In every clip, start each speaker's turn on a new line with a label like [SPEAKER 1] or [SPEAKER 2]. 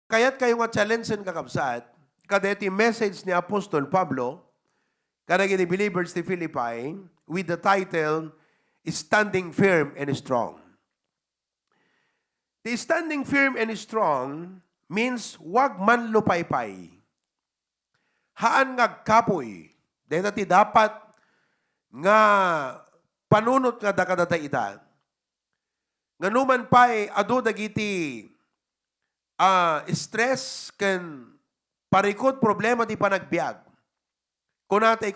[SPEAKER 1] Kaya't kayo nga challenge kakabsat, kadeti message ni Apostol Pablo, kadagi ni believers ni Philippi, with the title, Standing Firm and Strong. The standing firm and strong means wag man lupaypay. Haan ngagkapoy. Dahil ti dapat nga panunot nga dakadata ita. Nga numan pa'y adu dagiti stress ken parikot problema ti panagbiag. Kunatay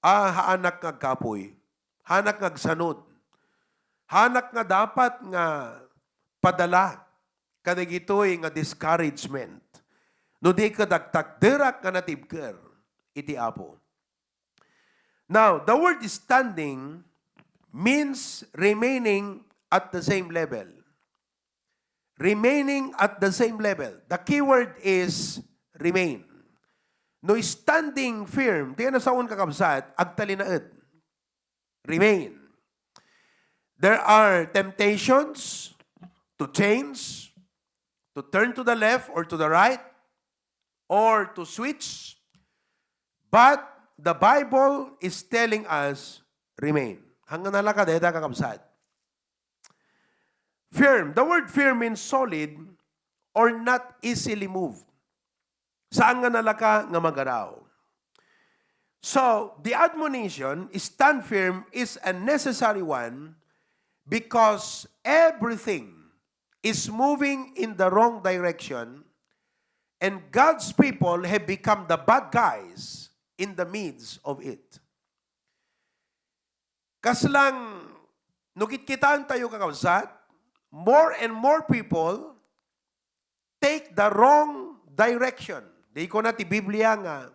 [SPEAKER 1] haanak ngagkapoy. Hanak ngagsanod. Hanak nga dapat nga padala kadagitoy nga discouragement. No di ka dagtakderak nga natibker iti Apo. Now, the word standing means remaining at the same level. Remaining at the same level. The key word is remain. No standing firm, di na saon kakabsat, agtalinaed. Remain. There are temptations to change, to turn to the left or to the right, or to switch. But the Bible is telling us, remain. Hanggang nalaka, dahil kakabsat. Firm. The word firm means solid or not easily moved. Saan nga nalaka nga magaraw? So, the admonition, stand firm, is a necessary one because everything is moving in the wrong direction and God's people have become the bad guys in the midst of it. Kaslang, nukit-kitaan tayo kakawsat, more and more people take the wrong direction. Di ko na ti Biblia nga,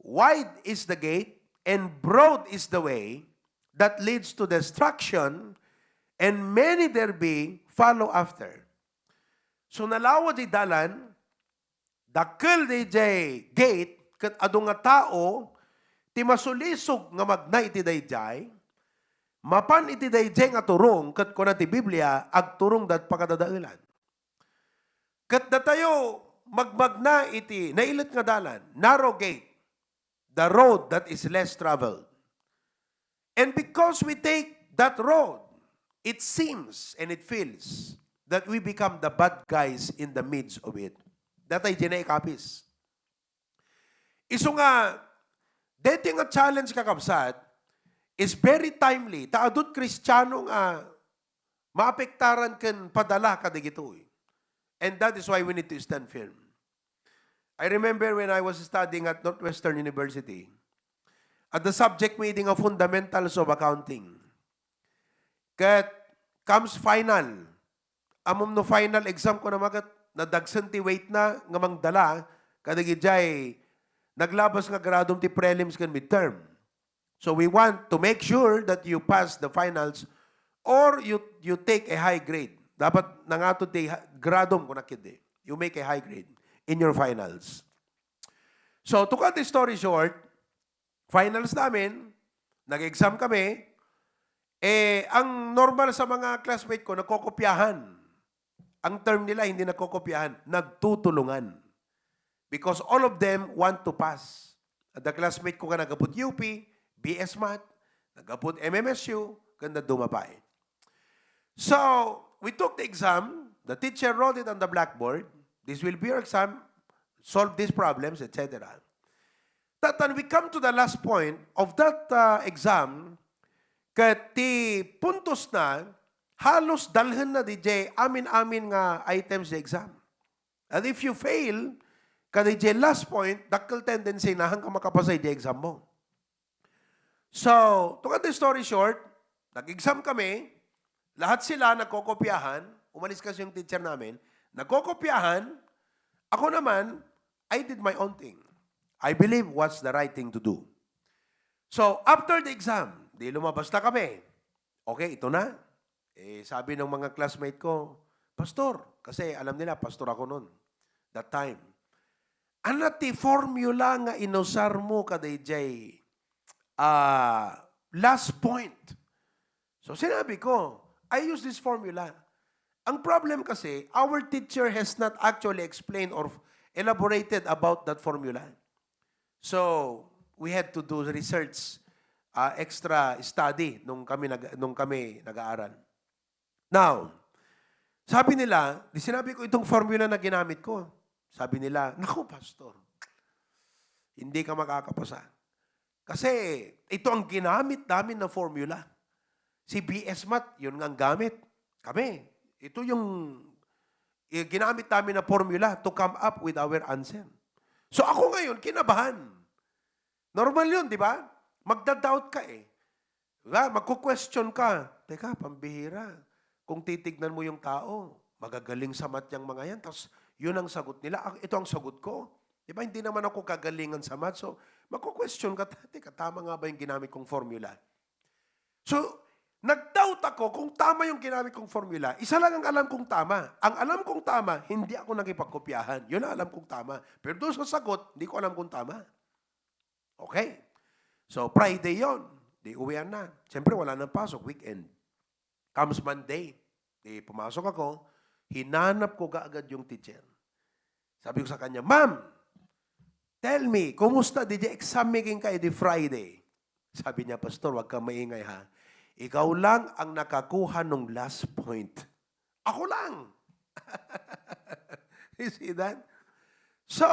[SPEAKER 1] wide is the gate and broad is the way that leads to destruction and many there be follow after. So nalawa di dalan, dakil di jay gate, kat adu nga tao, ti masulisog nga magnay iti dayjay, mapan iti dayjay nga turong, kat kuna ti Biblia, ag turong dat pakadadailan. Kat datayo, magmagna iti, nailit nga dalan, narrow gate, the road that is less traveled. And because we take that road, it seems and it feels that we become the bad guys in the midst of it. Datay dinay kapis. Iso nga, deti nga challenge kakabsat is very timely. Taadot Kristiyano nga maapektaran ken padala kadigitoy. And that is why we need to stand firm. I remember when I was studying at Northwestern University, at the subject meeting of Fundamentals of Accounting. Kat comes final. Amom no final exam ko na magat, nadagsan ti weight na nga mangdala, kadagidjay, naglabas nga gradom ti prelims kan midterm. So we want to make sure that you pass the finals or you take a high grade. Dapat nangato ti gradom ko nakidi. You make a high grade in your finals. So to cut the story short, finals namin, nag-exam kami, ang normal sa mga classmate ko, nagkokopyahan. Ang term nila, hindi nagkokopyahan, nagtutulungan. Because all of them want to pass. The classmate ko ka nagapot UP, BS Math, nagapot MMSU, ganda dumapay. So, we took the exam, the teacher wrote it on the blackboard, this will be your exam, solve these problems, etc. That when we come to the last point of that exam, kati puntos na, halos dalhan na DJ amin-amin nga items sa exam. And if you fail, kati DJ last point, dakil tendency na hanggang makapasay di exam mo. So, to cut the story short, nag-exam kami, lahat sila nagkokopyahan, umalis kasi yung teacher namin, nagkokopyahan, ako naman, I did my own thing. I believe what's the right thing to do. So, after the exam, di lumabas na kami. Okay, ito na. Sabi ng mga classmate ko, Pastor, kasi alam nila, pastor ako noon, that time. Anati formula nga inusar mo kaday jay last point. So, sinabi ko, I use this formula. Ang problem kasi, our teacher has not actually explained or elaborated about that formula. So, we had to do research, extra study nung kami nag-aaral. Now, sabi nila, sinabi ko itong formula na ginamit ko. Sabi nila, naku, pastor, hindi ka makakapasa. Kasi ito ang ginamit namin na formula. Si BS Math, yun nga ang gamit. Kami, ito yung ginamit namin na formula to come up with our answer. So ako ngayon, kinabahan. Normal yun, di ba? Magda-doubt ka eh. Diba? Magko-question ka. Teka, pambihira. Kung titignan mo yung tao, magagaling sa math yung mga yan. Tapos yun ang sagot nila. Ito ang sagot ko. Di ba? Hindi naman ako kagalingan sa math. So, magko-question ka. Teka, tama nga ba yung ginamit kong formula? So, nag-doubt ako kung tama yung ginamit kong formula. Isa lang ang alam kong tama. Ang alam kong tama, hindi ako nakipagkopyahan. Yun ang alam kong tama. Pero doon sa sagot, hindi ko alam kung tama. Okay. So, Friday yon. Di uwian na. Siyempre, wala nang pasok. Weekend. Comes Monday. Di pumasok ako. Hinanap ko kaagad yung teacher. Sabi ko sa kanya, Ma'am, tell me, kumusta? Did you exam making ka di Friday? Sabi niya, Pastor, wag kang maingay ha. Ikaw lang ang nakakuha nung last point. Ako lang. You see that? So,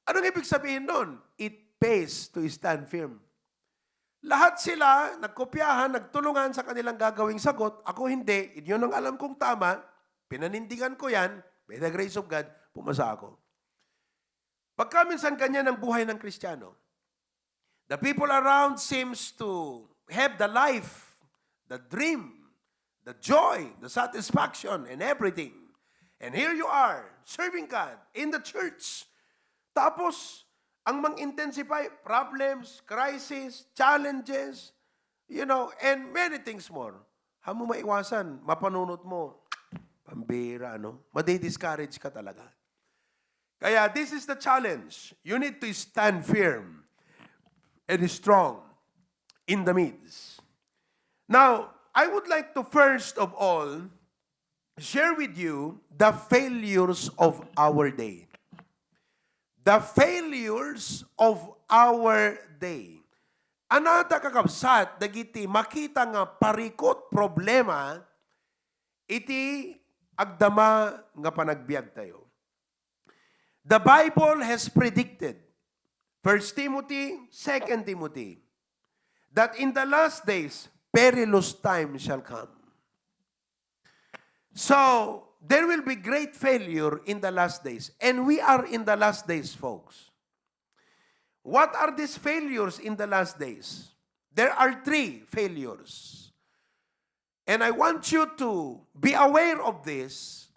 [SPEAKER 1] anong ibig sabihin nun? It pays to stand firm. Lahat sila, nagkopyahan, nagtulungan sa kanilang gagawing sagot. Ako hindi. Yun ang alam kong tama. Pinanindigan ko yan. By the grace of God, pumasa ako. Pagka minsan ganyan ang buhay ng Kristiyano, the people around seems to have the life, the dream, the joy, the satisfaction, and everything. And here you are, serving God in the church. Tapos, ang mang-intensify, problems, crisis, challenges, and many things more. Hamo maiwasan, mapanunot mo, pambira, Madi-discourage ka talaga. Kaya this is the challenge. You need to stand firm and strong in the midst. Now, I would like to first of all share with you the failures of our day. The failures of our day. Anata kakabsat, dagiti makita nga parikot problema, iti agdama nga panagbiag tayo. The Bible has predicted, 1 Timothy, 2 Timothy, that in the last days, perilous times shall come. So, there will be great failure in the last days. And we are in the last days, folks. What are these failures in the last days? There are 3 failures. And I want you to be aware of this.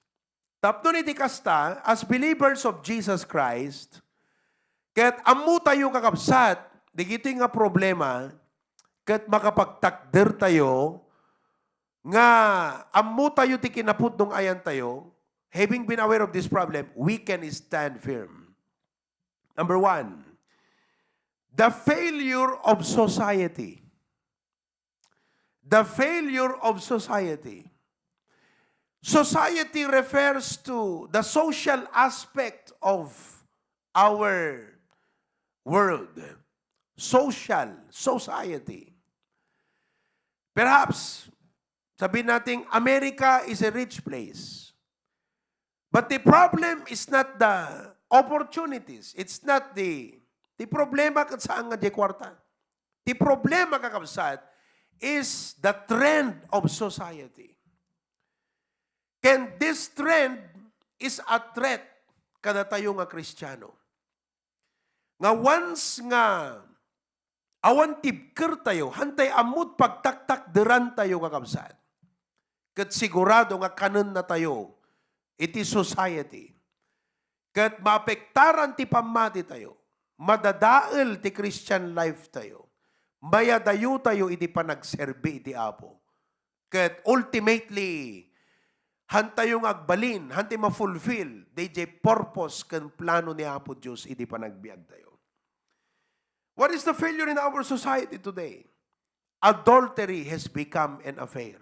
[SPEAKER 1] Tapno iti kasta, as believers of Jesus Christ, ket ammo tayo kakabsat, digito nga problema, ket makapagtakder tayo, nga ammo tayo ti kinaput nung ayan tayo, having been aware of this problem, we can stand firm. Number 1, the failure of society. The failure of society. Society refers to the social aspect of our world. Society. Perhaps, sabihin natin, America is a rich place. But the problem is not the opportunities. It's not the problema kat saan nga di kwarta. The problema kakabsat is the trend of society. And this trend is a threat kada tayo nga Kristiyano. Nga once nga awan tibker tayo, hantay amut pagtaktakderan tayo kakabsat. Kat sigurado nga kanon na tayo, iti society. Kat maapektaran ti pamati tayo, madadael ti Christian life tayo, mayadayo tayo iti panagserbi iti Apo. Kat ultimately, hantay yung agbalin, hantay ma-fulfill, DJ purpose kan plano ni Apo Diyos, iti panagbiag tayo. What is the failure in our society today? Adultery has become an affair.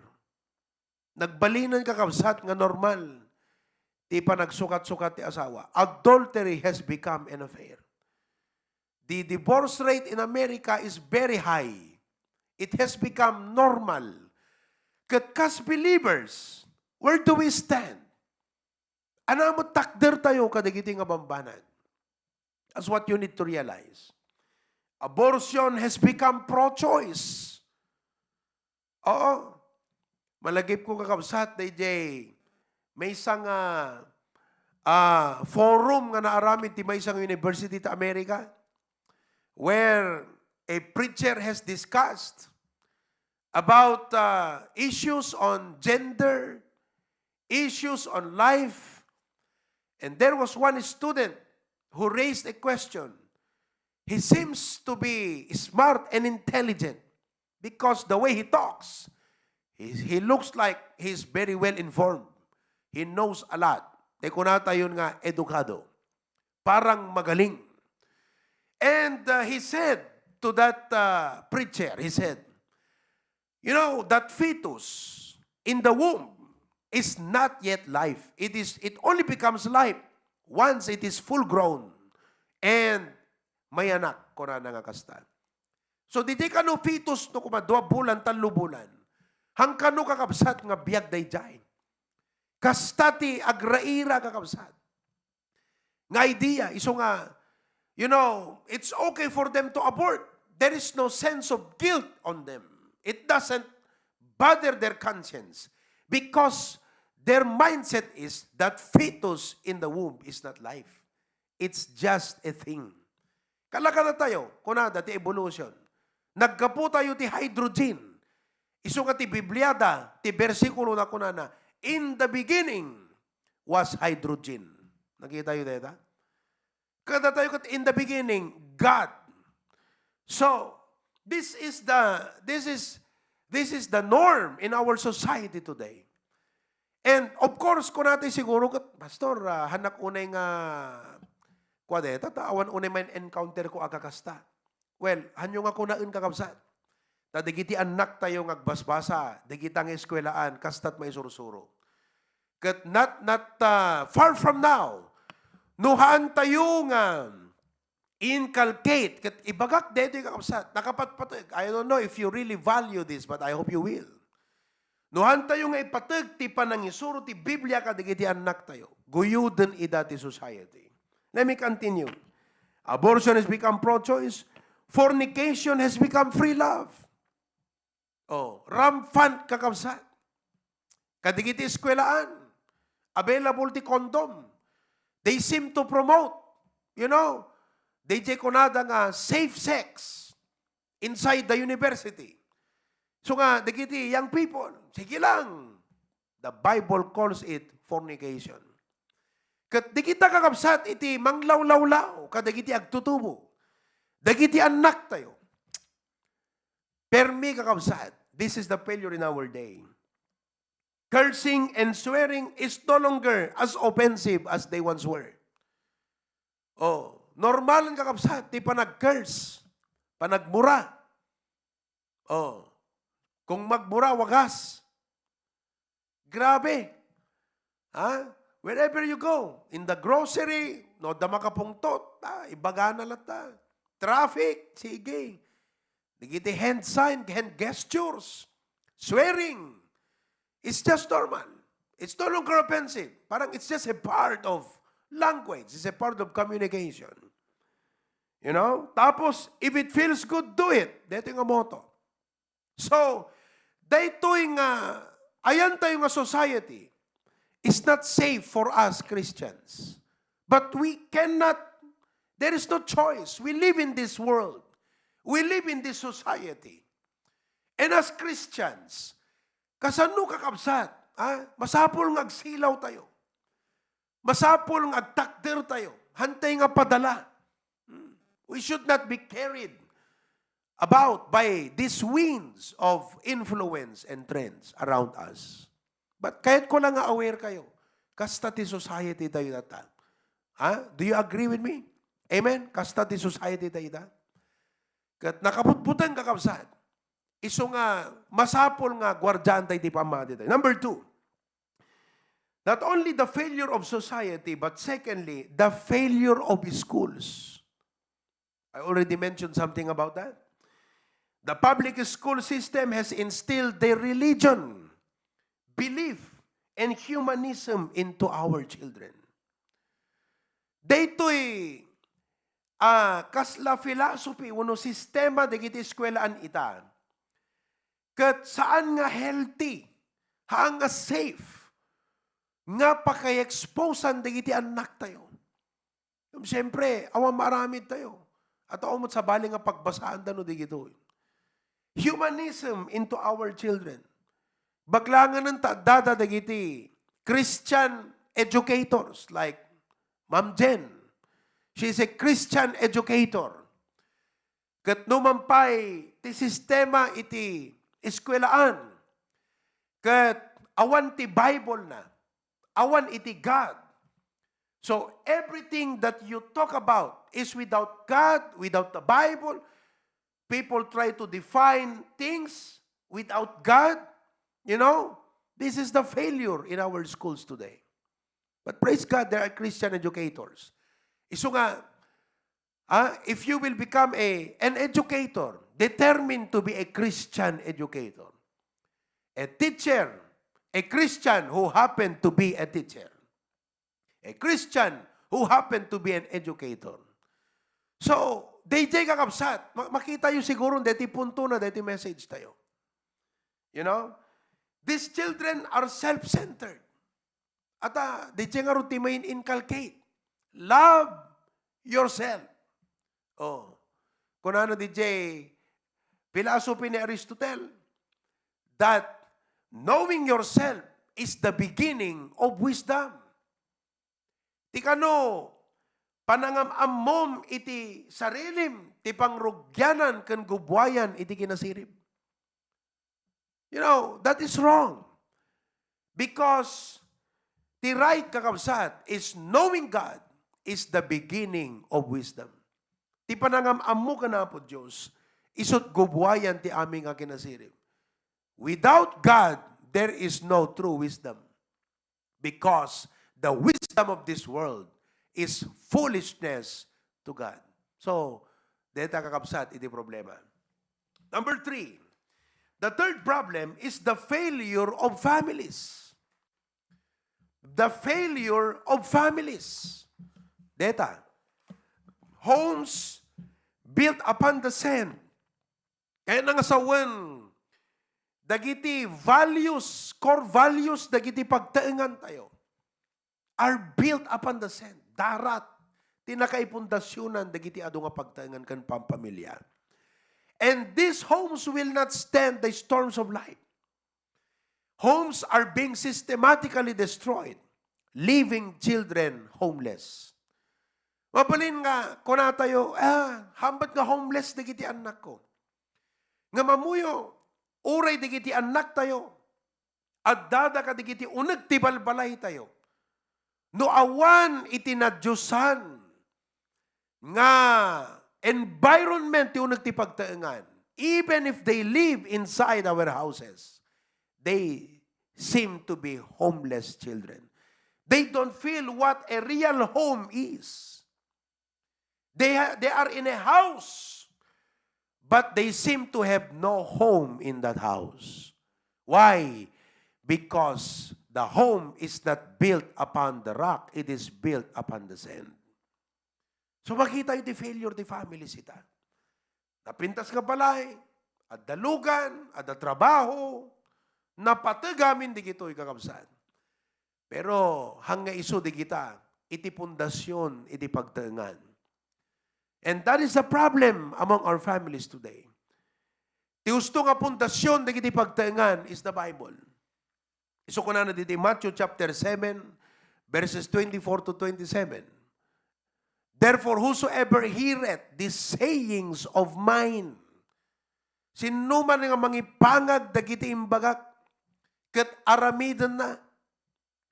[SPEAKER 1] Nagbalinan ka kabsat nga normal. Di pa nagsukat-sukat ti asawa. Adultery has become an affair. The divorce rate in America is very high. It has become normal. Kat kas believers, where do we stand? Ana mo takder tayo kadagiti nga bambanag. That's what you need to realize. Abortion has become pro-choice. Oo. Malagip ko kakabsat, DJ. May isang forum nga naaramid ti may isang university ta Amerika where a preacher has discussed about issues on gender, issues on life. And there was one student who raised a question. He seems to be smart and intelligent because the way he talks, he looks like he's very well informed. He knows a lot. Teko na tayo nga edukado. Parang magaling. And he said to that preacher, he said, you know, that fetus in the womb is not yet life. It only becomes life once it is full grown and may anak ko na nangakasta. So, di ka no fetus no kuma 2 bulan, 3 bulan. Hangka no kakabsat nga biyag dayjay. Kastati agraira kakabsat. Nga idea, iso nga, you know, it's okay for them to abort. There is no sense of guilt on them. It doesn't bother their conscience because their mindset is that fetus in the womb is not life. It's just a thing. Kalaka na tayo, kunada, ti evolution. Nagkapo tayo ti hydrogen. Iso nga ti Bibliada, ti versikulo na kunana, in the beginning was hydrogen. Nakita tayo dito? Kada tayo kat in the beginning, God. So, this is the norm in our society today. And of course, kung natin siguro, Pastor, hanak unay nga, kwa deta, tawan unay man encounter ko agakasta. Well, hanyo nga kunain kakabsat. Na digiti anak tayo ngagbasbasa, digitang eskwelaan, kastat may sursuro. Kat not far from now, nuhaan tayo nga inculcate, kat ibagak dito yung kakabsat, nakapatpatag. I don't know if you really value this, but I hope you will. Nuhan tayo nga ipatag, ti panangisuro, ti Biblia ka, digiti anak tayo. Guyuden idati society. Let me continue. Abortion has become pro-choice. Fornication has become free love. Oh, rampant kakabsat. Kadigiti eskwelaan. Available ti condom. They seem to promote, you know, DJ kunada nga safe sex inside the university. So nga, digiti young people, sige lang. The Bible calls it fornication. Kat digita kakabsat iti manglawlawlaw, kadigiti agtutubo. Dagiti anak tayo. Permi kakabsat. This is the failure in our day. Cursing and swearing is no longer as offensive as they once were. Oh, normal ang kakabsat, di pa nag-curse, pa nagmura. Oh, kung magmura, wagas. Grabe. Ha? Wherever you go, in the grocery, no, dama ka pungtot, ibagana lata. Traffic, sige. Nagiti hand sign, hand gestures, swearing. It's just normal. It's no longer offensive. Parang it's just a part of language. It's a part of communication. You know? Tapos, if it feels good, do it. Dito yung motto. So, dito yung, ayan tayo nga society is not safe for us Christians. But we cannot, there is no choice. We live in this world. We live in this society. And as Christians, kasano kakabsat? Masapol ng agsilaw tayo. Masapol ng agtakder tayo. Hantay nga padala. We should not be carried about by these winds of influence and trends around us. But kahit ko lang nga aware kayo, kasta ti society tayo data. Do you agree with me? Amen? Kasta ti society tayo data. Kat nakaputputan kakabsat. iso nga, masapol nga, gwardyanta iti pamati tayo. Number 2, not only the failure of society, but secondly, the failure of schools. I already mentioned something about that. The public school system has instilled their religion, belief, and humanism into our children. Daytoy kasla philosophy, uno sistema dagiti eskwelahan ita. Kat saan nga healthy, haan nga safe, nga pakay-exposean dagiti anak tayo. Siyempre, awan maramid tayo. At awan sa bali nga pagbasaan tano digito. Humanism into our children. Baglangan ng dada dagiti Christian educators like Ma'am Jen. She's a Christian educator. Kat numampay ti sistema iti eskwelaan. Kat awan ti Bible na. Awan iti God. So everything that you talk about is without God, without the Bible. People try to define things without God. You know, this is the failure in our schools today. But praise God, there are Christian educators. Iso nga, if you will become an educator, determined to be a Christian educator, a teacher, a Christian who happened to be a teacher, a Christian who happened to be an educator. So, DJ kakabsat, makita yung siguro dati punto na dati message tayo. You know? These children are self-centered. At DJ nga rin main inculcate. Love yourself. Oh. Kung ano DJ, philosophy ni Aristotle, that knowing yourself is the beginning of wisdom. Ti kano, panangamamom iti sarilim, ti pangrugyanan ken gubwayan iti kinasirib. You know, that is wrong. Because the right kakabsat is knowing God is the beginning of wisdom. Ti panangamammo ka na po Diyos, isot gubwayan ti aming kinasirib. Without God, there is no true wisdom. Because the wisdom of this world is foolishness to God. So, deta kakabsat, iti problema. Number 3, the third problem is the failure of families. The failure of families. Deta, homes built upon the sand. Kaya nangasawan, dagiti values, core values, dagiti pagtaengan tayo, are built upon the sand. Darat, tinakaipundasyonan, dagiti ado nga pagtaengan kan pampamilya. And these homes will not stand the storms of life. Homes are being systematically destroyed, leaving children homeless. Mapalin nga, kuna tayo, hambat nga homeless dagiti anak ko. Nga mamuyo, uray dagiti anak tayo, at dada ka dagiti unag tibalbalay tayo. No awan itinadyusan nga environment ti unag ti pagtaengan. Even if they live inside our houses, they seem to be homeless children. They don't feel what a real home is. They are in a house, but they seem to have no home in that house. Why? Because the home is not built upon the rock, it is built upon the sand. So makita yung failure di families ita. Napintas ka balay, at dalugan, at trabaho, napatagamin di kito ikakabsan. Pero hangga iso di kita, iti pundasyon, iti pagtaengan. And that is the problem among our families today. Ti gusto nga pundasyon di kiti pagtaengan is the Bible. Iso ko na dito Matthew chapter 7, verses 24 to 27. Therefore, whosoever heareth these sayings of mine, sinuman nga mangipangag dagiti imbagak, ket aramidan na.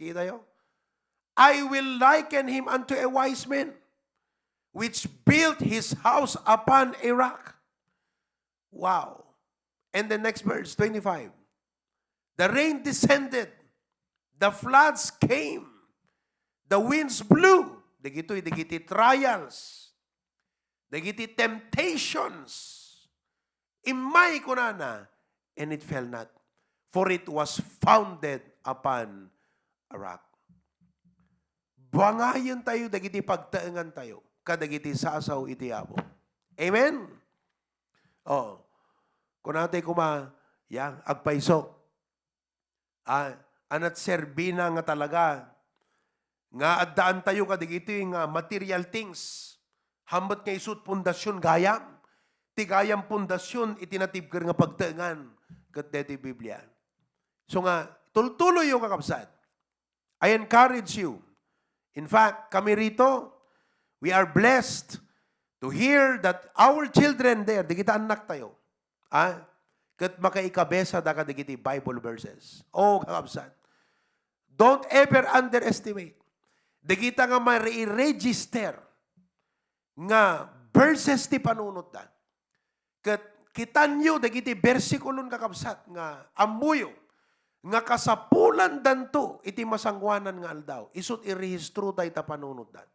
[SPEAKER 1] Kita yo? I will liken him unto a wise man, which built his house upon a rock. Wow. And the next verse, 25. The rain descended, the floods came, the winds blew. Digiti trials, digiti temptations. Imay kunana, and it fell not, for it was founded upon a rock. Buangayon tayo, dagiti pagtaengan tayo, kadagiti sasaw iti abo. Amen? Oh, kung natin agpaiso. Anat serbina nga talaga, nga addaan tayo kadigiti nga material things. Hambot nga isut pundasyon gayam. Ti gayam pundasyon itinatibker nga pagtaengan ket deti Biblia. So nga, tultuloy yung kakabsat. I encourage you. In fact, kami rito, we are blessed to hear that our children there, di kita anak tayo, ket makaikabesa da kadigiti Bible verses. Oh, kakabsat. Don't ever underestimate. Di kita nga ma-register nga verses ti panunot da. Ket kitanyo dagiti bersikulon kakabsat nga amuyo nga kasapulan danto iti masangwanan nga aldaw. Isut irehistro tayo ta panunot da.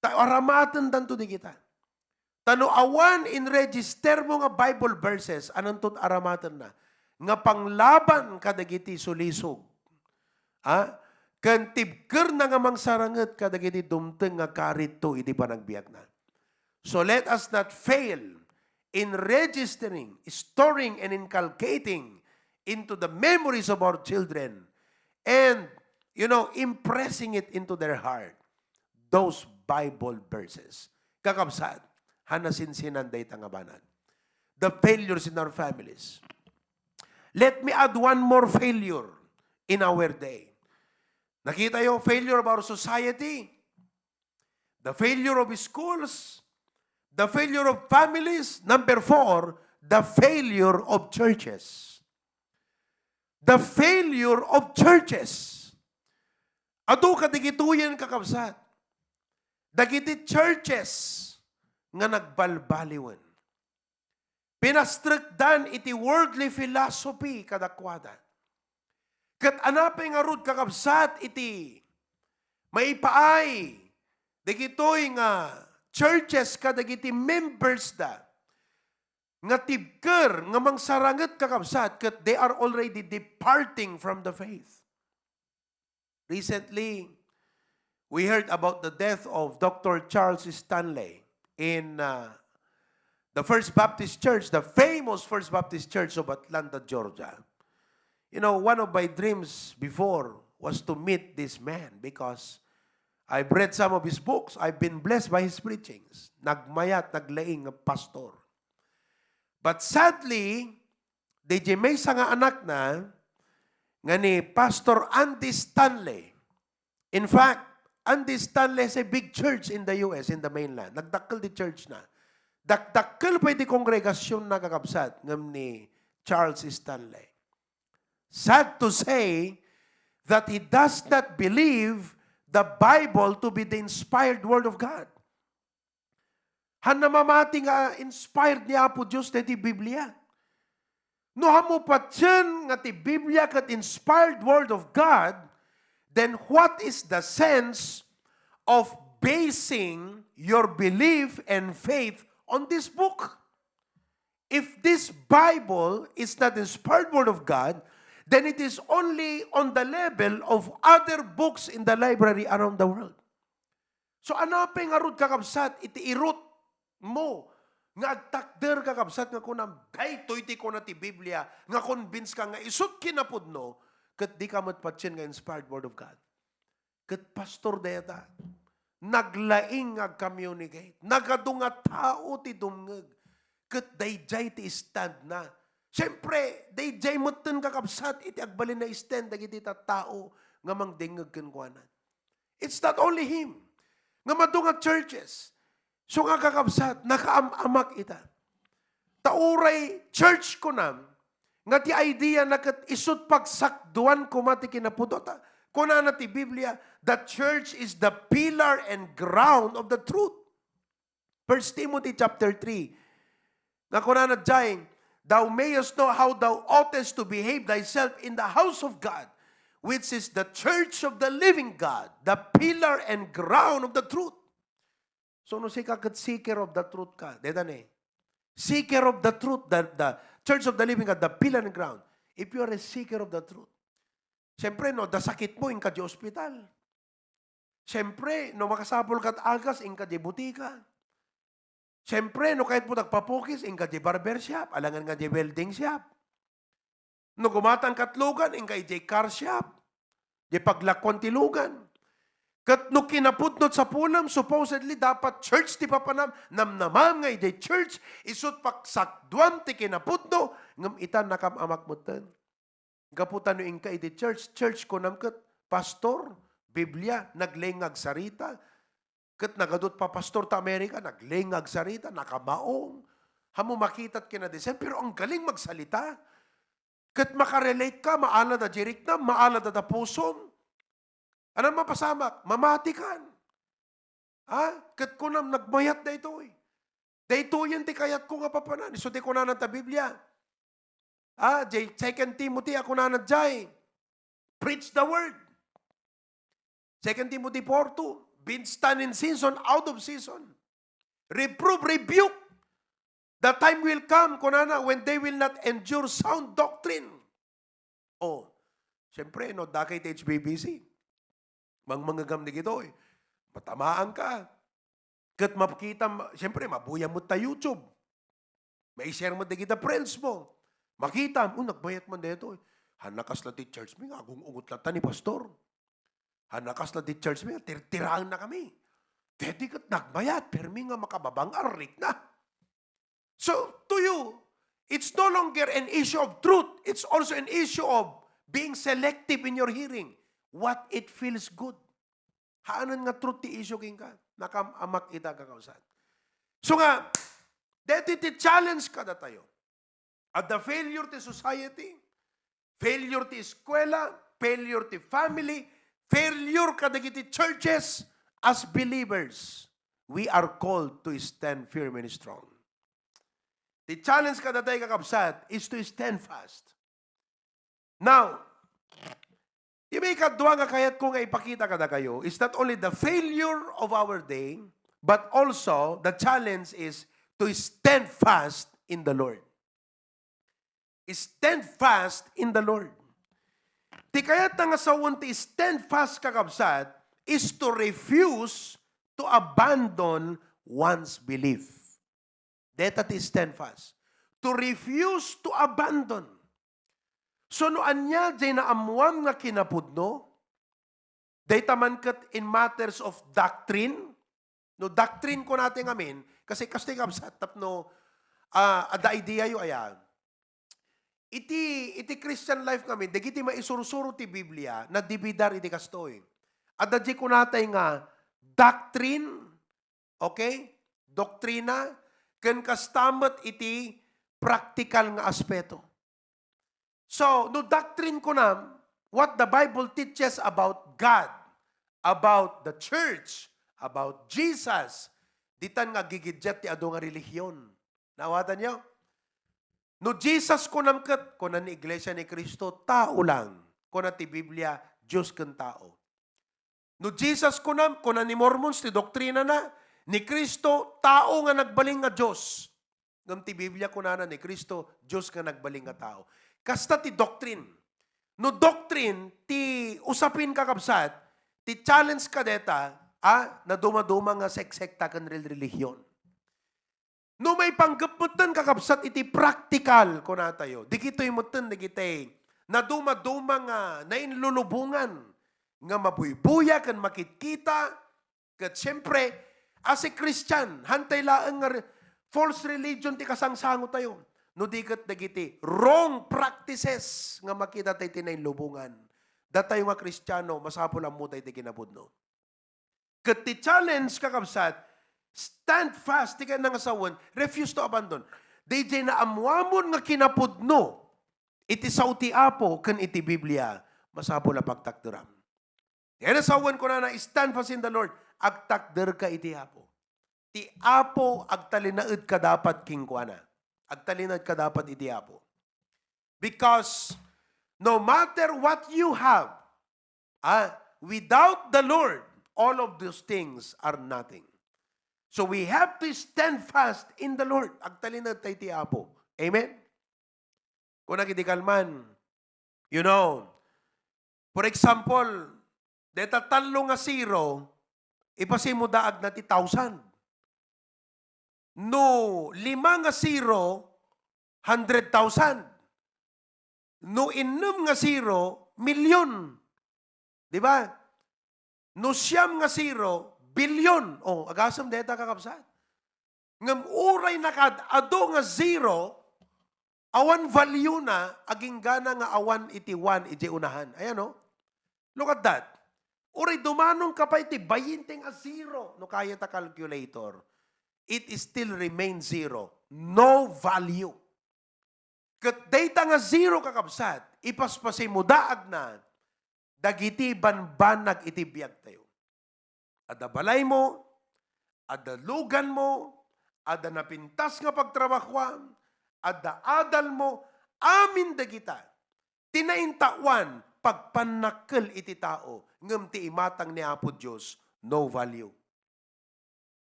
[SPEAKER 1] Ta aramaten danto di kita. Tano awan in register mo nga Bible verses anantot aramaten na nga panglaban kadagiti sulisog. Ken tibker na nga mangsaranget kadagiti dumteng nga karito iti panagbiag na. So let us not fail in registering, storing, and inculcating into the memories of our children and, impressing it into their heart. Those Bible verses. Kakabsat, hanasinsinan day tangabanan. The failures in our families. Let me add one more failure in our day. Nakita yung failure of our society, the failure of schools, the failure of families. Number 4, the failure of churches. The failure of churches. Ado kadigituyan kakabsat. Dagiti churches nga nagbalbaliwan. Pinastrikdan iti worldly philosophy kadakwada. Kat anapay nga rod kakabsat iti maipaay. Dagitoy nga churches kadagiti members da. Nga tibker, nga mangsaranget kakabsat kat they are already departing from the faith. Recently, we heard about the death of Dr. Charles Stanley in the First Baptist Church, the famous First Baptist Church of Atlanta, Georgia. One of my dreams before was to meet this man because I've read some of his books. I've been blessed by his preachings. Nagmayat, naglaing pastor. But sadly, DJ may nga anak na nga ni Pastor Andy Stanley. In fact, Andy Stanley is a big church in the US, in the mainland. Nagdakkel di church na. Dakkel pa di kongregasyon na kakabsat ngam ni Charles Stanley. Sad to say that he does not believe the Bible to be the inspired Word of God. Hanamamati nga inspired niya po Diyos na ti Biblia. No hamo patyan nga ti Biblia kat inspired Word of God, then what is the sense of basing your belief and faith on this book? If this Bible is not the inspired Word of God, then it is only on the level of other books in the library around the world. So anapay nga rod kakabsat, iti irot mo, nga agtakder kakabsat nga kunang, dayto iti ko na ti Biblia, nga convince ka nga isut kinapudno, kat di ka matpatsin nga inspired Word of God. Kat pastor deta, naglaing nga communicate, nagadunga tao ti dumngeg, kat dayjay ti stand na. Siyempre, dayjay mutten kakabsat, iti agbalin na stand, dagiti tao, nga mangdingeg kenkwanan. It's not only him, nga madunga churches, so nga kakabsat, nakaamak ita. Tauray church ko nam, nga ti idea na kat isut pagsakduan ko mati kinapudota. Kuna na ti Biblia, the church is the pillar and ground of the truth. 1 Timothy chapter 3. Nga kuna na diyang, thou mayest know how thou oughtest to behave thyself in the house of God, which is the church of the living God, the pillar and ground of the truth. So, no si kakat seeker of the truth ka. Dedan eh. Seeker of the truth, the church of the living God, the pillar and ground. If you are a seeker of the truth, siyempre, no, dasakit mo, inka di hospital. Siyempre, no, makasapol kat agas, inka di butika. Siyempre, no, kahit po nagpapukis, inka di barber shop, alangan nga di welding shop. No, gumatang katlugan, inka di car shop, di paglakwan tilugan. Kat no kinapudnot sa punam, supposedly dapat church ti papanam, namnamam nga iti church, isut paksakduan ti kinapudno, ngam itan nakamamakmutan. Gaputan no inka iti church ko namkat, pastor, Biblia, naglengag sarita, kat nagadot pa pastor ta Amerika, naglengag sarita, nakamaong, hamo makitat kinadisen, pero ang galing magsalita, kat makarelate ka, maala da jirik na, maala da pusom, anong mapasamak? Mamatikan. Ha? Kat ko nam nagmayat na ito eh. Da ito yan ti kayat ko nga papanan. So di ko na ta Biblia. Ah, 2 Timothy ako na jay. Preach the word. 2 Timothy 4:2. Be stand in season, out of season. Reprove, rebuke. The time will come, kunana, when they will not endure sound doctrine. Oh, siyempre, no, dakay HBBC. Manggam ni gito eh. Matamaan ka. Kat mapakita, siyempre, mabuya mo ta YouTube. May share mo na kita friends mo. Makita mo, nagbayat man dito eh. Hanakas na ti church mi, agong ungot lata ni pastor. Hanakas na ti church mi, tirtiraan na kami. Deti kat nagbayat, pero mi nga makababang arik na. So, to you, it's no longer an issue of truth. It's also an issue of being selective in your hearing. What it feels good. Haanan nga truth ti issue king ka. Nakamamak ita kakausan. So nga, deti ti challenge ka na tayo. At the failure ti society, failure ti eskwela, failure ti family, failure ka dagiti churches, as believers, we are called to stand firm and strong. The challenge ka na tayo kakabsat is to stand fast. Now, yung may kadwa nga kayat ko nga ipakita ka na kayo is not only the failure of our day, but also the challenge is to stand fast in the Lord. Stand fast in the Lord. Ti kayat nga sa ti stand fast kakabsat is to refuse to abandon one's belief. Deta ti stand fast. To refuse to abandon. So no anya jay na amuam nga kinapudno, day taman kat in matters of doctrine, no doctrine ko natin amin, kasi kabsat tapno, ada idea yu ayan. Iti Christian life kami, dagiti maisurusuro ti Biblia, na dibidar iti kastoy. Ada jay ko natin nga, doctrine, okay? Doktrina, ken kastamat iti practical nga aspeto. So, no doctrine ko na, what the Bible teaches about God, about the church, about Jesus, ditan nga gigidjet ti ado nga relihiyon. Nawatan nyo? No Jesus ko namkat, kunan ni Iglesia ni Cristo, tao lang. Kunan ti Biblia, Diyos kan tao. No Jesus ko nam, kunan ni Mormons, ti doktrina na, ni Cristo, tao nga nagbaling nga Diyos. Ngam ti Biblia kunan ni Cristo, Diyos nga nagbaling nga tao. Kasta ti doctrine. No doctrine, ti usapin kakabsat, ti challenge ka deta, na dumaduma nga sekta kan relihiyon. No may panggaputan kakabsat, iti practical ko na tayo. Di kito'y mutan, di kita'y, na dumaduma nga, nainlulubungan, nga mabuybuya, kan makitkita, kat siyempre, as a Christian, hantay laang nga false religion ti kasangsango tayo. No dikat dagiti wrong practices nga makita tayo tinayin lubungan. Datayo nga Kristiyano, masapol ang mutay ti kinabudno. Kat ti challenge kakabsat, stand fast, ti ka nang asawan, refuse to abandon. DJ na amwamon nga kinapudno, iti sauti apo, kan iti Biblia, masapol ang pagtakduram. Kaya nasawan ko na stand fast in the Lord, agtakder ka iti apo. Ti apo agtalinaed ka dapat kingkuana. agtalinad ka dapat iti Apo. Because no matter what you have, without the Lord, all of those things are nothing. So we have to stand fast in the Lord. Agtalinad tayo iti Apo. Amen? Kung nakidikalman, you know, for example, deta talo nga zero, ipasimu daag na ti 1,000. No, 5 nga zero, 100,000. No, 6 nga zero, milyon. Di ba? No, 9 nga zero, bilyon. O, agasam deta kakabsat. Ngam uray nakad, ado nga zero, awan value na, aging gana nga awan iti 1, iti unahan. Ayan o. Look at that. Uray dumanong ka pa iti 20 nga zero. No kaya ta calculator. It still remains zero. No value. Kat data nga zero kakabsat, ipaspasay mo daag na, dagiti banbanag iti biyag tayo. Ada balay mo, ada lugan mo, ada napintas nga pagtrabahuan, ada adal mo, amin dagita. Tinaintawan, pagpanakkel iti tao, ngem ti imatang ni Apo Diyos, no value.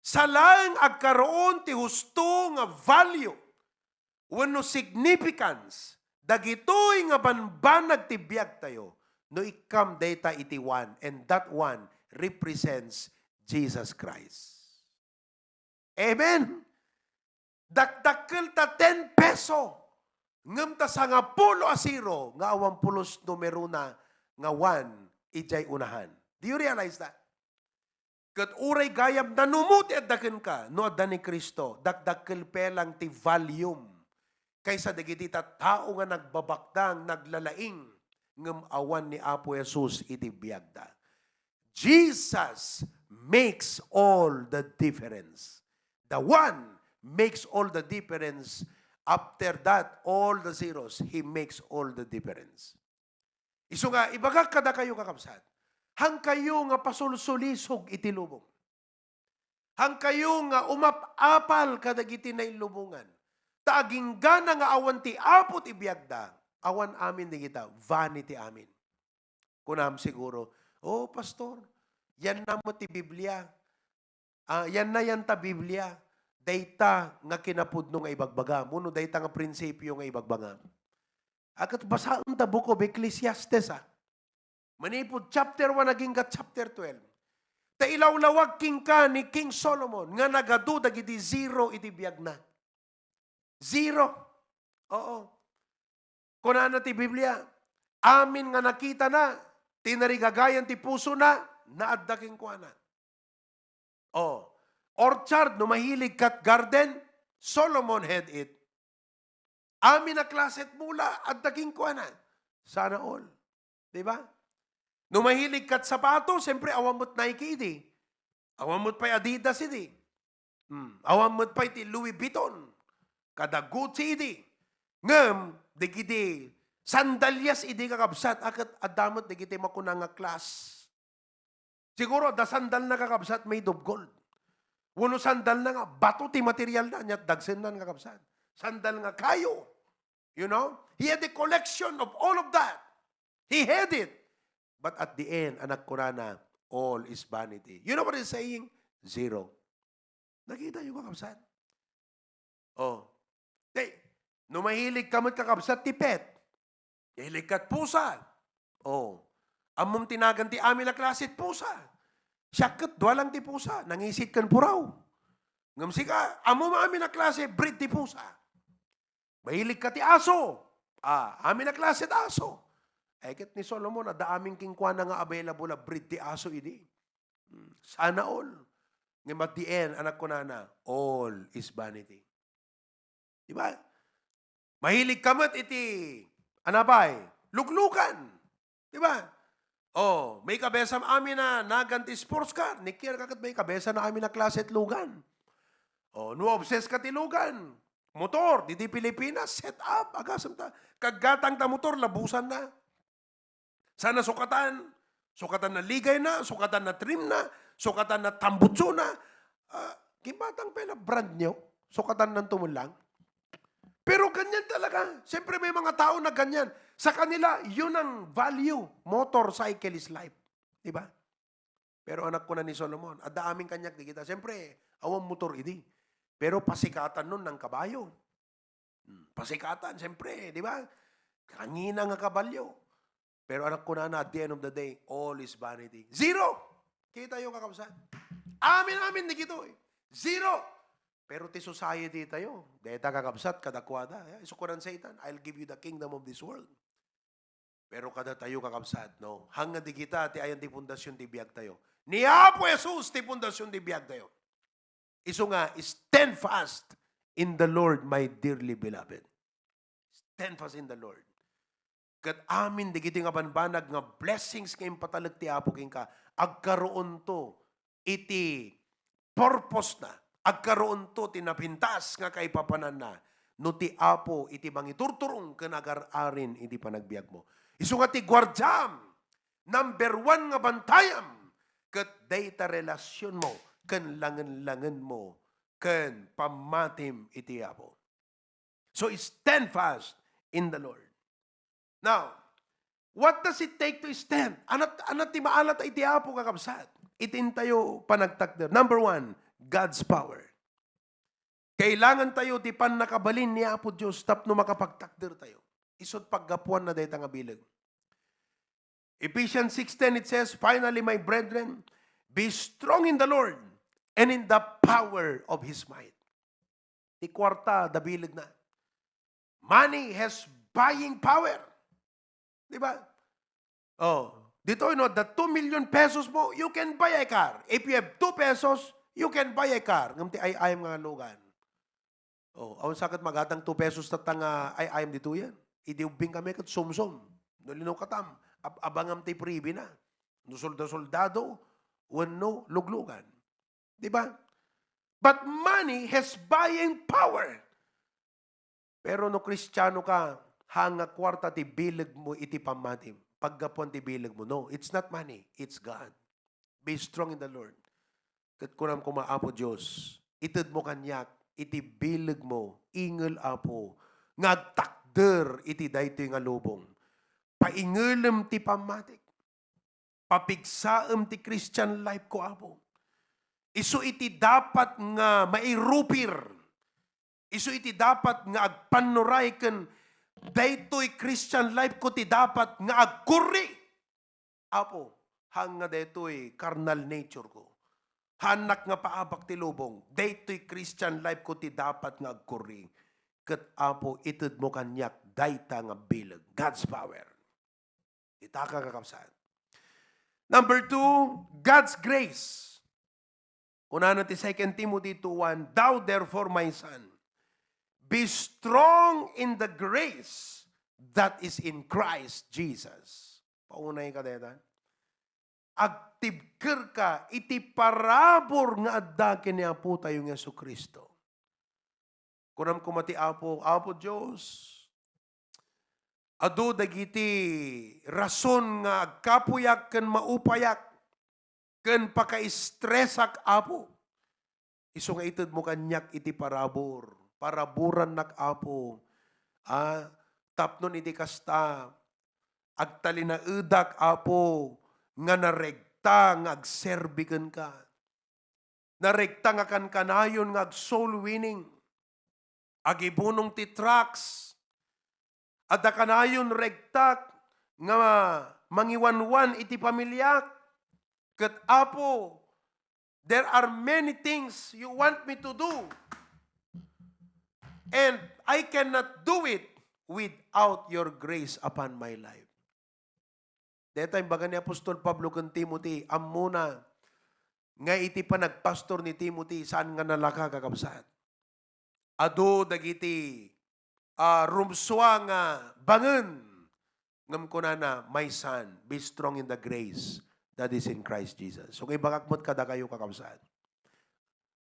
[SPEAKER 1] Salang agkaroon ti husto nga value, wano significance, dagitoy nga banbanag ti biyag tayo, no ikam data iti 1, and that 1 represents Jesus Christ. Amen? Dakdakkel ta 10 peso, ngem ta sa nga 10 a zero, nga 80 numero na, nga 1, ijay unahan. Do you realize that? Kat uray gayam na numuti at dakin ka, no adda ni Kristo, dakdakkel pelang ti volume, kaysa dagiti tao nga nagbabakdang, naglalaing, ngem awan ni Apo Jesus iti biyagda. Jesus makes all the difference. The one makes all the difference. After that, all the zeros, He makes all the difference. Iso nga, ibagak kada kayo kakabsat. Hang kayo nga pasulsulisog iti lubong. Hang kayo nga umapapal kadagiti na ilubungan. Taaging gana nga awan ti apot ibiyagda, awan amin di kita, vanity amin. Kunam siguro, oh pastor, yan na mo ti Biblia. Yan na yan ta Biblia. Dayta nga kinapudno nga ibagbaga. Muno dayta nga prinsipyo nga ibagbaga. Akat basaan ta book of Ecclesiastes Manipod chapter 1 naging ka chapter 12. Ta ilawlawag king ka ni King Solomon nga nagadu dagiti zero iti biyag na. Zero. Oo. Kuna na ti Biblia, amin nga nakita na, tinarigagayan ti puso na, naaddaking kuha na. Oh. Orchard, no mahilig kat garden, Solomon had it. Amin na klaset mula, addaking kuha na. Sana all. Diba? No mahilig kat sapato, siyempre awamot Nike iti. Awamot pa'y Adidas iti. Awamot pa'y ti Louis Vuitton. Kada Gucci iti. Ngam, digiti, sandalyas iti kakabsat, akat adamot digiti makunang nga class. Siguro, da sandal na kakabsat made of gold. Wano sandal na nga, bato ti material na, nyat dagsen na kakabsat. Sandal nga kayo. You know? He had a collection of all of that. He had it. But at the end, anak ko na, all is vanity. You know what he's saying? Zero. Nakita yung kakabsat. Oh. Hey, no mahilig ka mo't kakabsat tipet. Mahilig ka't pusa. Oh. Amom tinagan ti amin na klasit pusa. Siyakat, dwalang ti pusa. Nangisit kan puraw. Ngamsi ka, amom amin na klase, breed ti pusa. Mahilig ka ti aso. Amin na klasit aso. Eket ni Solomon, da aming kingkwa na nga available na breed ti aso idi. Sana all. Ngam at the end, anak ko na, all is vanity. Diba? Mahilig kamat iti, anabay, luglukan. Diba? Oh, may kabesa amin na naganti sports car. Nikir kakat may kabesa na amin na klase at lugan. Oh, no obsess ka ti lugan. Motor, di Pilipinas, set up. Agasam ta. Kagatang ta motor, labusan na. Sana sukatan. Sukatan na ligay na, sukatan na trim na, sukatan na tambutso na. Gimatang pala brand nyo. Sukatan ng tumulang. Pero ganyan talaga. Siyempre may mga tao na ganyan. Sa kanila, yun ang value. Motorcycle is life. Diba? Pero anak ko na ni Solomon, at aming kanyak di kita. Siyempre, awang motor idi. Pero pasikatan nun ng kabayo. Pasikatan, siyempre, di ba? Kanina nga kabalyo. Pero anak ko na at the end of the day, all is vanity. Zero! Kita yung kakabsat. Amin di kito eh. Zero! Pero ti society tayo, deta kakabsat, kadakwada. Iso ko ng Satan, I'll give you the kingdom of this world. Pero kada tayo kakabsat, no? Hanggang di kita, ti ayan ti pundasyon ti biyag tayo. Ni Apo Jesus, ti pundasyon ti biyag tayo. Iso nga, stand fast in the Lord, my dearly beloved. Stand fast in the Lord. Kat amin, di kiti nga banbanag nga blessings kayong patalag ti Apo king ka, agkaroon to, iti purpose na, agkaroon to, tinapintas nga kay papanan na, no ti Apo, iti mangiturturong kanagar-arin, iti panagbiag mo. Iso nga ti gwardyam, number 1 nga bantayam, kat data relasyon mo, kan langan-langan mo, kan pamatim iti Apo. So stand fast in the Lord. Now, what does it take to stand? Anat ti maalat iti Apo kakabsat. Itin tayo panagtakder. Number 1, God's power. Kailangan tayo ti pan nakabalin ni Apo Diyos tapno makapagtakder tayo. Isot paggapuan na dayta nga bilag. Ephesians 6:10 it says, finally, my brethren, be strong in the Lord and in the power of His might. Ti kwarta, dabilag na. Money has buying power. Diba? Oh, dito, the 2 million pesos mo, you can buy a car. If you have 2 pesos, you can buy a car. Ngamti ay nga lugan. Oh, awan sakit magatang 2 pesos tatang ay dito yan. Idiubing kami kat sumsum. Nalino katam. Abangam ti pribi na. Soldado, wano, luglugan. Diba? But money has buying power. Pero no Kristiyano ka, hanga kwarta ti bilag mo iti pamatim. Paggapuan ti bilag mo. No, it's not money. It's God. Be strong in the Lord. Kat kunam kumaapo Diyos. Itid mo kanyak. Iti bilag mo. Ingal apo. Ngagtakder iti dayto nga lubong. Paingalem ti pamatik. Papigsaem ti Christian life ko apo. Isu iti dapat nga mairupir. Isu iti dapat nga agpanuray ken daytoy Christian life ko ti dapat nga agkurri. Apo, hanga daytoy carnal nature ko. Hanak nga paabak ti lubong. Daytoy Christian life ko ti dapat nga agkurri. Ket apo ited mo kanyak dayta nga bilag. God's power. Itaka kakapsat. Number 2, God's grace. Una na ti 2 Timothy 2:1, thou therefore my son, be strong in the grace that is in Christ Jesus. Paunay ka deta. Agtibker ka, iti parabor nga adda kini Apo tayo ng Jesucristo. Kunam kumati Apo Diyos, adu dagiti rason nga agkapuyak ken maupayak ken paka-stressak Apo. Isu nga ited mo kanyak iti parabor. Paraburan nak Apo. Tapnon iti kasta. Agtalina edak Apo. Nga naregta nga agserbiken ka. Naregta nga kan kanayon nga ag-soul winning. Agibunong ti tracks. Adda kanayon regtak nga mangiwanwan iti pamilyak. Ket Apo, there are many things you want me to do. And I cannot do it without your grace upon my life. Dito yung baga ni Apostol Pablo kung Timothy, amuna, nga iti pa nagpastor ni Timothy, saan nga nalaka kakabsat? Ado dagiti rumswa nga bangen, ngam ko na, my son, be strong in the grace that is in Christ Jesus. So kay bakakmot kada kayo kakabsat.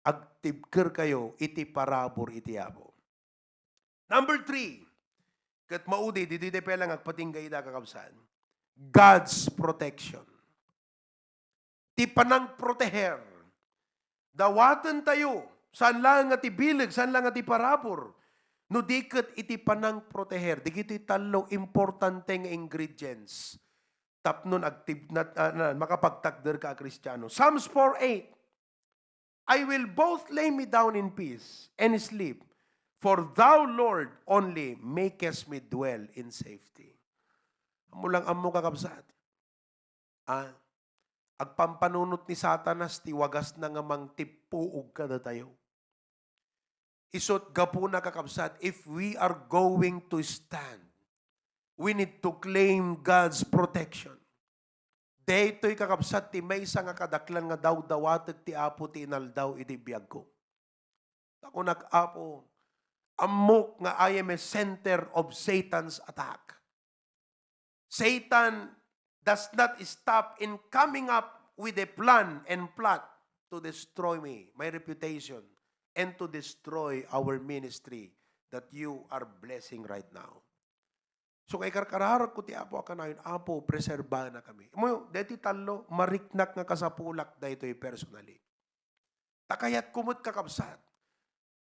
[SPEAKER 1] Agtibker kayo, iti parabor iti Apo. Number 3, kat maudi, dito pelang agpatinggay da kakabsat. God's protection. Ti panang proteher. Dawatan tayo. Saan lang nga ti bilig, saan lang nga ti parabor. No diket iti panang proteher. Digito talo importante nga ingredients. Tapnon active na makapagtakder ka Kristiyano. Psalms 4:8. I will both lay me down in peace and sleep, for thou, Lord, only makest me dwell in safety. Amo lang amo kakabsat. Agpampanunot ni Satanas, tiwagas na nga mang tipuog ka na tayo. Isot gapo na kakabsat, if we are going to stand, we need to claim God's protection. Daytoy kakabsat, ti may isa nga kadaklan nga daw dawatag ti apo ti inaldaw iti biyag ko. Ako nag-apo, amok nga I am a center of Satan's attack. Satan does not stop in coming up with a plan and plot to destroy me, my reputation, and to destroy our ministry that you are blessing right now. So kay karkararag ko ti Apo akanayon, Apo, preserba na kami. Mo, deti talo, mariknak nga kasapulak da ito'y personally. Takayat kumot kakabsat,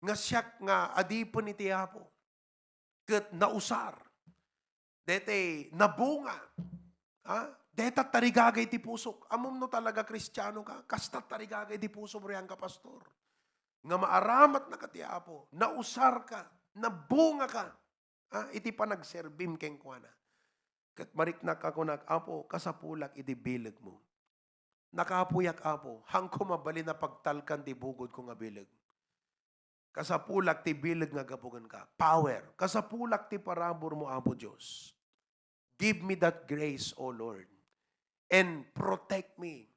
[SPEAKER 1] nga siyak nga adipon iti Apo, ket nausar, deti nabunga, deta tarigagay ti pusok. Amom no talaga Kristiyano ka, kasta tarigagay ti puso mo riyan ka, pastor. Nga maaramat na ka ti Apo, nausar ka, nabunga ka, iti pa nagserbim keng kuana. Kat mariknak ako nag-apo, kasapulak iti bilag mo. Nakapuyak Apo, hangko mabali na pagtalkan ti bugod ko nga bilag. Kasapulak ti bilag nga gapugan ka. Power. Kasapulak ti parabor mo, Apo Diyos. Give me that grace, O Lord. And protect me.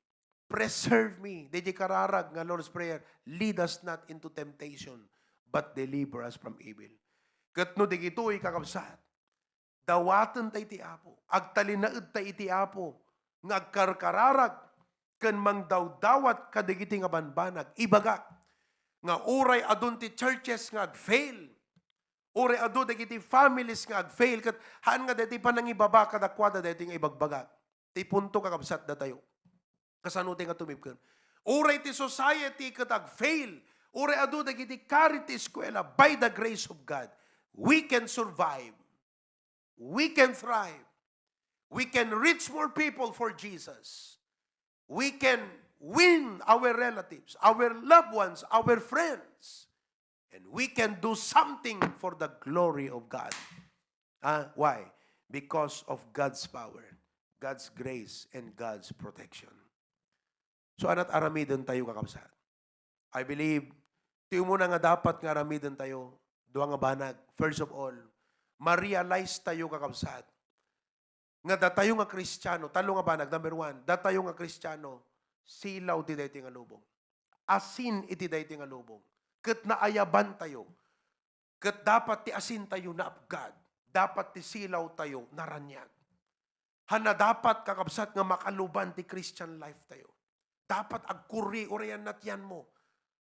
[SPEAKER 1] Preserve me. Di kararag nga Lord's Prayer, lead us not into temptation, but deliver us from evil. Katno di gito'y kakabsat. Dawatan tayo ti Apo. Agtalinaad tayo iti Apo. Nga agkarkararag. Kan mang dawdawat kadigiti nga banbanag. Ibagak. Nga uray adun ti churches nga ag-fail. Uri adu dagiti families nga ag-fail kat haan nga dati pa nang ibaba kadakwada dati nga ibagbagak. Ti punto kakabsat da tayo. Kasanuti nga tumipkan. Uri ti society kat ag-fail. Uri adu dagiti kariti eskwela by the grace of God. We can survive. We can thrive. We can reach more people for Jesus. We can win our relatives, our loved ones, our friends. And we can do something for the glory of God. Why? Because of God's power, God's grace, and God's protection. So, ana't aramidon tayo kakabsat. I believe, tiyo muna nga dapat nga aramidon tayo, duwa nga banag. First of all, ma-realize tayo kakabsat. Nga datayo nga Kristiyano, talo nga banag, number one, datayo nga Kristiyano, silaw ti dayti nga lubong. Asin iti dayti nga lubong. Kat naayaban tayo. Kat dapat ti asin tayo na abgad. Dapat ti silaw tayo naranyag. Hana dapat kakabsat nga makaluban ti Christian life tayo. Dapat agkuri urayan natyan mo.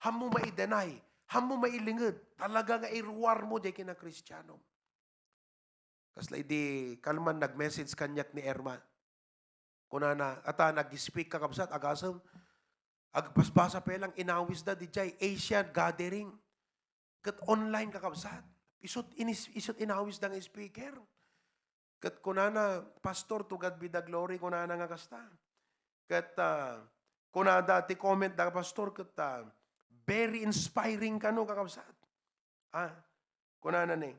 [SPEAKER 1] Hamu maidenay. Hamu mailingid. Talaga nga iruwar mo di kina Kristiyano. Kasla di kalman nag-message kanyak ni Erma. Kunana, ata nag-speak kakabsat, agasam, agpasbasa pa lang, inawis da di jay, Asian gathering. Kat online kakabsat. Isot inawis da ng speaker. Kat kunana, pastor, to God be the glory, kunana nga kasta. Kat kunada, ti comment da pastor, kat very inspiring ka no kakabsat. Kunana ni.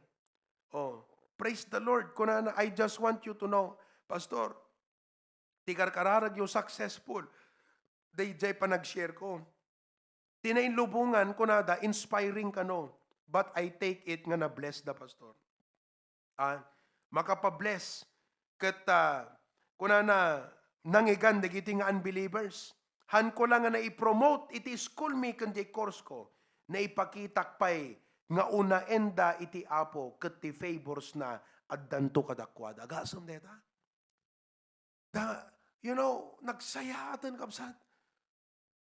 [SPEAKER 1] Praise the Lord. Kunana, I just want you to know, pastor, tigar kararag yung successful. Dayjay pa nag-share ko. Tinainlubungan ko nada, inspiring ka no. But I take it nga na-bless da pastor. Makapabless. Kat kunana, nangigan, dagiti nga unbelievers. Han ko lang nga na-promote iti school me kundi course ko. Na ipakitak pa'y nga una enda iti Apo kat ti favors na addanto kadakwad. Agasam deta. Nagsayatan kapsat.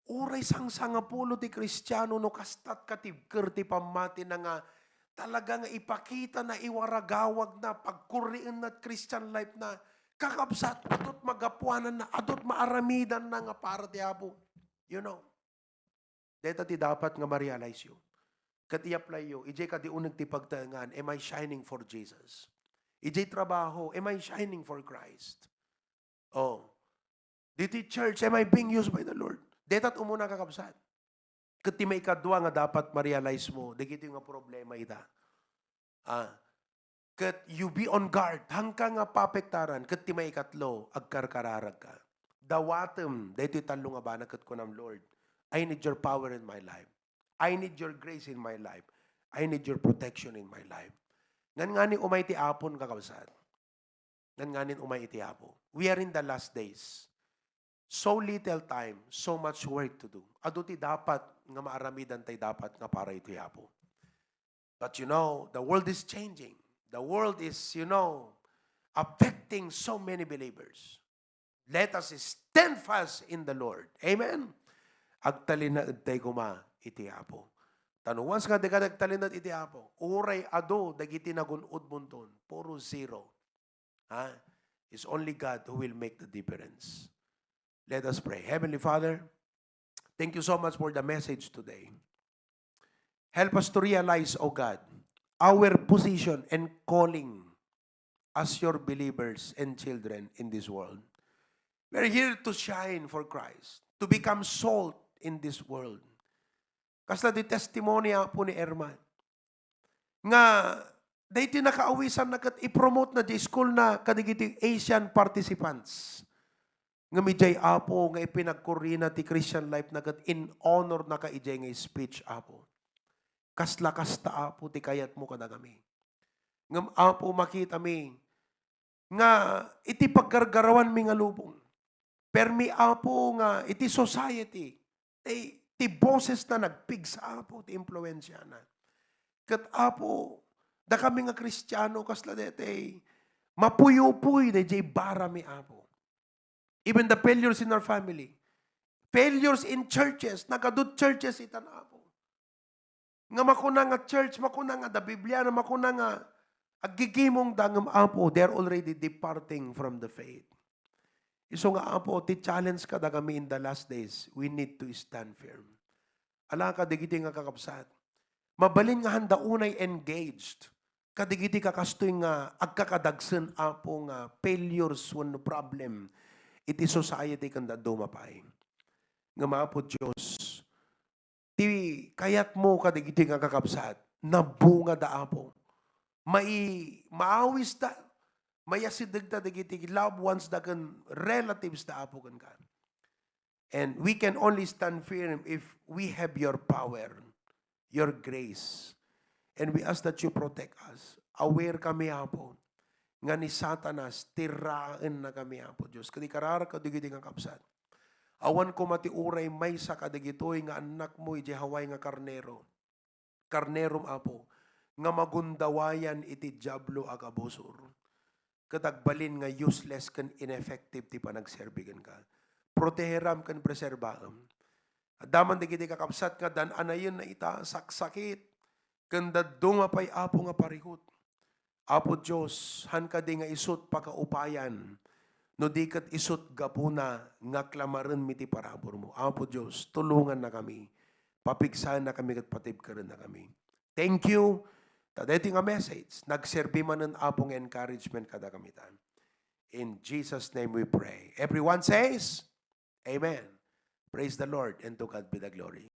[SPEAKER 1] Uray sang pulo ti Kristiyano no kastat katibker ti pamati na nga talaga nga ipakita na iwaragawag na pagkuriin na Christian life na kakabsat adot magapuanan na adot maaramidan na nga para ti Apo. Deta ti dapat nga ma-realize yun. kat i-apply yo, ijay ka di unang ti pagtangan, am I shining for Jesus? Ijay trabaho, am I shining for Christ? Oh, dito church, am I being used by the Lord? Detat umuna kakabsat. Kat ti may kadwa nga dapat ma-realize mo, dagito yung nga problema ita. Kat you be on guard, hangka nga papektaran, kat ti may ikatlo, agkarkararag ka. Dawatem, dito talo nga ba, kat ko ng Lord, I need your power in my life. I need your grace in my life. I need your protection in my life. Ngan nga ni umay ti apon kakabsat. Ngan nga ni umay ti apo. We are in the last days. So little time, so much work to do. Ado ti dapat nga maaramidan tay dapat nga para iti apo. But you know, the world is changing. The world is, affecting so many believers. Let us stand fast in the Lord. Amen? Agtalin na day kuma iti apo. Once nga di ka nagtalin na iti apo, uray ado, dagiti nagunod bunton, puro zero. It's only God who will make the difference. Let us pray. Heavenly Father, thank you so much for the message today. Help us to realize, O God, our position and calling as your believers and children in this world. We're here to shine for Christ, to become salt in this world. Kasla di testimony po ni Erma, nga dahil nakaawisan na kat i-promote na di school na kadigiti Asian participants. Nga midjay apo, nga ipinagkurina ti Christian life na kat in honor na ka-ijay nga speech apo. Kasla kasta apo ti kayat mo kada kami. Ngam apo makita mi nga iti paggargarawan mi nga lubong. Permi apo nga iti society ti boses na nagpig sa apo ti impluensya na. Kat apo da kami nga Kristiyano kasla dete mapuyo-puy de jay bara mi apo. Even the failures in our family. Failures in churches, nagadud churches itan apo. Nga makuna nga church, makuna nga da Biblia, na makuna nga agigimong dangam apo, they're already departing from the faith. Iso nga apo, ti challenge ka da kami in the last days, we need to stand firm. Ala ka, digiti nga kakapsat. Mabalin nga handa unay engaged. Kadigiti kakastoy nga agkakadagsan apo nga failures when problem. Iti society kanda dumapay. Nga maapo Diyos, ti kayat mo kadigiti nga kakabsat, nabunga da apo. Maawis da, mayasidag da digiti loved ones da kan relatives da apo kan ka. And we can only stand firm if we have your power, your grace. And we ask that you protect us. Aware kami apo, nga ni Satanas, tiraan na kami apo Diyos. Kadi karara kadigiti nga kapsat. Awan ko mati uray may sa kadigitoy nga anak mo iti haway nga karnero. Karnerom apo. Nga magundawayan iti diablo agabosor. Katagbalin nga useless kan ineffective ti panagserbigan ka. Proteheram kan preserbaam. Adaman digiti kakapsat nga dan anayon na ita saksakit. Kanda dumapay apo nga parikot. Apo Diyos, han ka di nga isut pakaupayan. No di kat isut gapuna nga klamaran miti parabor mo. Apo Diyos, tulungan na kami. Papigsahan na kami kat patibkaran na kami. Thank you. Tadeti nga message. Nagserbi man ng apong encouragement kada kamitan. In Jesus' name we pray. Everyone says, Amen. Praise the Lord and to God be the glory.